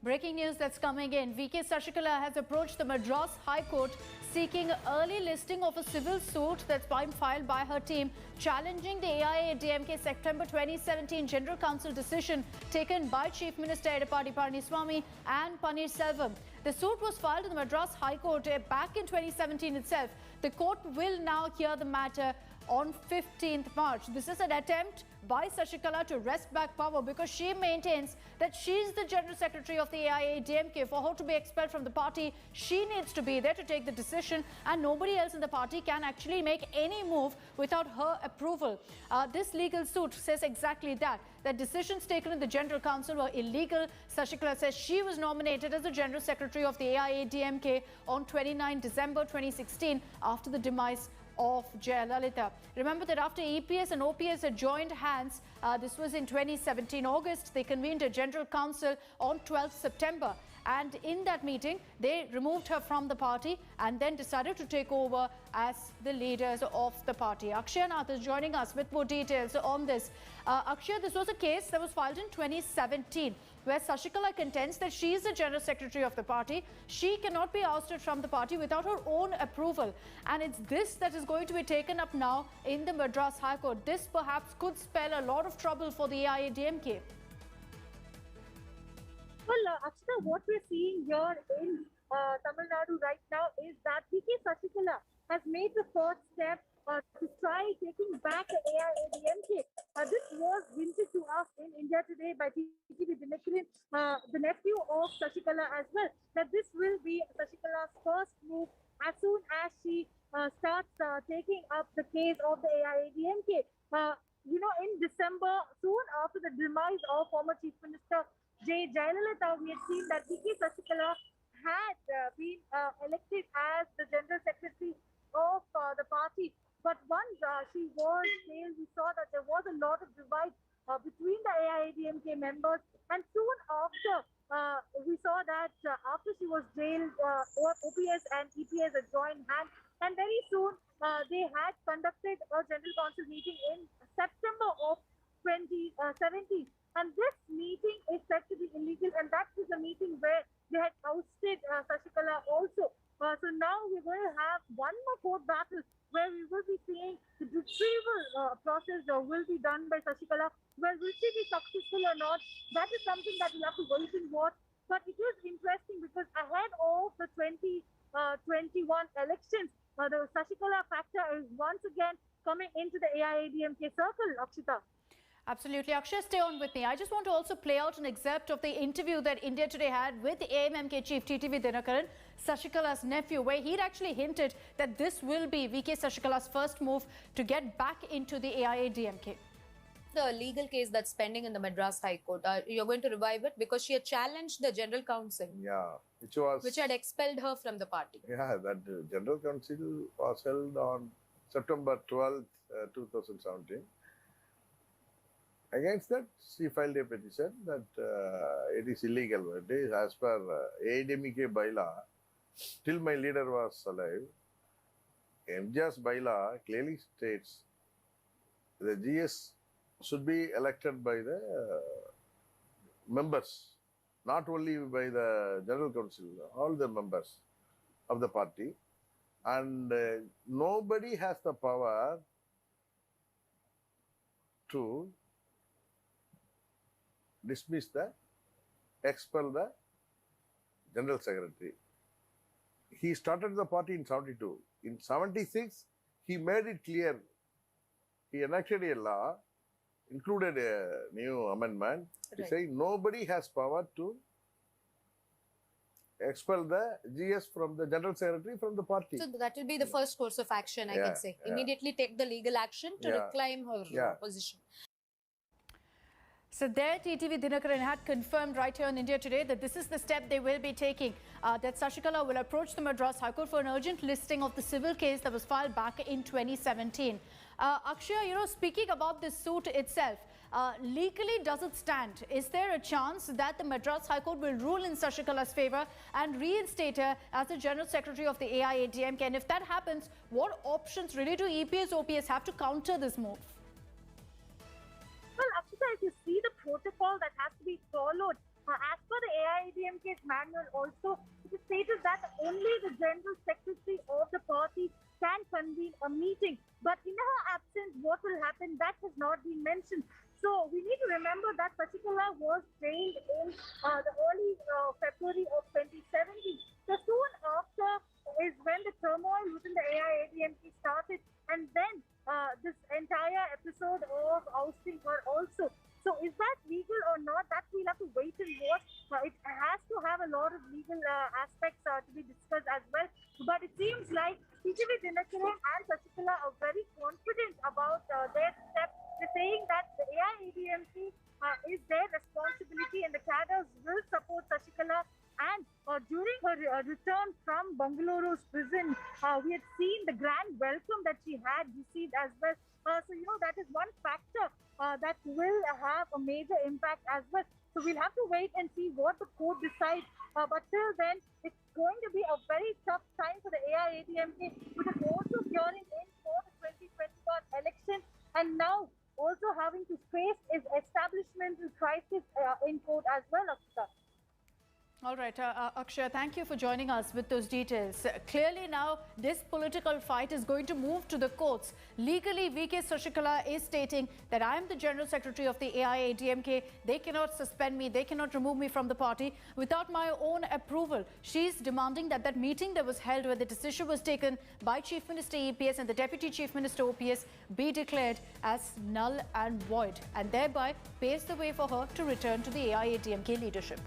Breaking news that's coming in. VK Sasikala has approached the Madras High Court seeking early listing of a civil suit that's been filed by her team challenging the Aiadmk September 2017 General Council decision taken by Chief Minister Edappadi Palaniswamy and Paneerselvam. The suit was filed in the Madras High Court back in 2017 itself. The court will now hear the matter on 15th March. This is an attempt by Sasikala to wrest back power because she maintains that she's the General Secretary of the Aiadmk. For her to be expelled from the party, she needs to be there to take the decision, and nobody else in the party can actually make any move without her approval. This legal suit says exactly that decisions taken in the General Council were illegal. Sasikala says she was nominated as the General Secretary of the Aiadmk on 29 December 2016 after the demise of Jayalalitha. Remember that after EPS and OPS had joined hands, this was in 2017 August, they convened a General Council on 12th September. And in that meeting, they removed her from the party and then decided to take over as the leaders of the party. Akshay Nath is joining us with more details on this. Akshay, this was a case that was filed in 2017, where Sasikala contends that she is the General Secretary of the party. She cannot be ousted from the party without her own approval. And it's this that is going to be taken up now in the Madras High Court. This perhaps could spell a lot of trouble for the Aiadmk. Well, Akshita, what we're seeing here in Tamil Nadu right now is that VK Sasikala has made the first step to try taking back the Aiadmk. This was hinted to us in India Today by TTV Dinakaran, the nephew of Sasikala as well, that this will be Sasikala's first move as soon as she starts taking up the case of the Aiadmk. In December, soon after the demise of former Chief Minister Jayalalitha, we had seen that VK Sasikala had been elected as the General Secretary of the party. But once she was jailed, we saw that there was a lot of divide between the Aiadmk members. And soon after, we saw that after she was jailed, OPS and EPS had joined hands. And very soon, they had conducted a General Council meeting in September of 2017. And this meeting is said to be illegal, and that is a meeting where they had ousted Sasikala also. So now we're going to have one more court battle where we will be seeing the retrieval process will be done by Sasikala. Well, will she be successful or not? That is something that we have to wait and watch. But it is interesting because ahead of the 2021 elections, the Sasikala factor is once again coming into the Aiadmk circle, Akshita. Absolutely. Akshay, stay on with me. I just want to also play out an excerpt of the interview that India Today had with the AMMK chief TTV Dinakaran, Sasikala's nephew, where he'd actually hinted that this will be VK Sasikala's first move to get back into the Aiadmk. The legal case that's pending in the Madras High Court, you're going to revive it because she had challenged the General Council. Yeah, which had expelled her from the party. Yeah, that General Council was held on September 12th, 2017. Against that, she filed a petition that it is illegal. It is as per Aiadmk bylaw. Till my leader was alive, MJ's bylaw clearly states the GS should be elected by the members, not only by the General Council, all the members of the party. And nobody has the power to expel the General Secretary. He started the party in 72. In 76, he made it clear. He enacted a law, included a new amendment, to say nobody has power to expel the GS from the General Secretary from the party. So that will be the first course of action, I can say. Immediately take the legal action to reclaim her position. So there, TTV Dinakaran had confirmed right here on India Today that this is the step they will be taking, that Sasikala will approach the Madras High Court for an urgent listing of the civil case that was filed back in 2017. Akshay, speaking about this suit itself, legally does it stand? Is there a chance that the Madras High Court will rule in Sasikala's favour and reinstate her as the General Secretary of the Aiadmk? And if that happens, what options really do EPS-OPS have to counter this move? Well, Akshita, if you see the protocol that has to be followed As per the AIADMK's manual also, it is stated that only the General Secretary of the party can convene a meeting. But in her absence, what will happen, that has not been mentioned. So we need to remember that Sasikala was jailed in the early February of 2017. So soon after is when the turmoil within the AIADMK started, and then this entire episode of ousting her also. So is that legal or not? That we'll have to wait and watch. It has to have a lot of legal aspects to be discussed as well. But it seems like PTV Dinakaran and Sasikala are very confident about their step. They're saying that the AIADMK is their responsibility and the cadres will support Sasikala. And during her return from Bangalore's prison, we had seen the grand welcome that she had received as well. So, that is one factor that will have a major impact as well. So we'll have to wait and see what the court decides. But till then, it's going to be a very tough time for the AIADMK, which is also gearing in for the 2021 election, and now also having to face its establishmental crisis in court as well, Akshita. All right, Akshay, thank you for joining us with those details. Clearly now, this political fight is going to move to the courts. Legally, VK Sasikala is stating that I am the General Secretary of the AIADMK. They cannot suspend me. They cannot remove me from the party without my own approval. She's demanding that that meeting that was held where the decision was taken by Chief Minister EPS and the Deputy Chief Minister OPS be declared as null and void, and thereby paves the way for her to return to the AIADMK leadership.